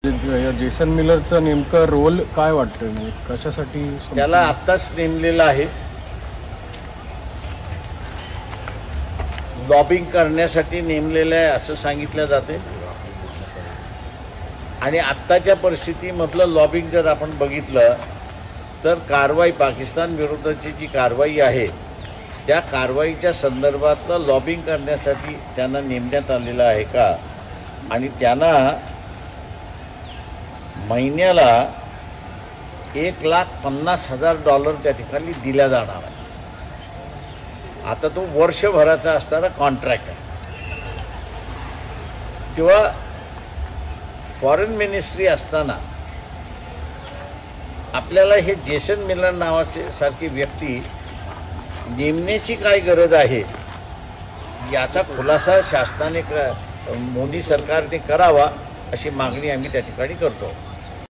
या जेसन मिलरचा नेमका रोल काय वाटतं, म्हणजे कशासाठी त्याला आत्ताच नेमलेलं आहे लॉबिंग करण्यासाठी नेमलेलं आहे असं सांगितलं जाते। आणि आत्ताच्या परिस्थितीमधलं लॉबिंग जर आपण बघितलं तर कारवाई पाकिस्तान विरुद्धची जी कारवाई आहे त्या कारवाईच्या संदर्भातलं लॉबिंग करण्यासाठी त्यांना नेमण्यात आलेलं आहे का, आणि त्यांना महिन्याला $1,50,000 त्या ठिकाणी दिल्या जाणार आहे। आता तो वर्षभराचा असणारा कॉन्ट्रॅक्ट आहे। तेव्हा फॉरेन मिनिस्ट्री असताना आपल्याला हे जेसन मिलर नावाचे सारखी व्यक्ती नेमण्याची काय गरज आहे याचा खुलासा शासनाने मोदी सरकारने करावा अशी मागणी आम्ही त्या ठिकाणी करतो।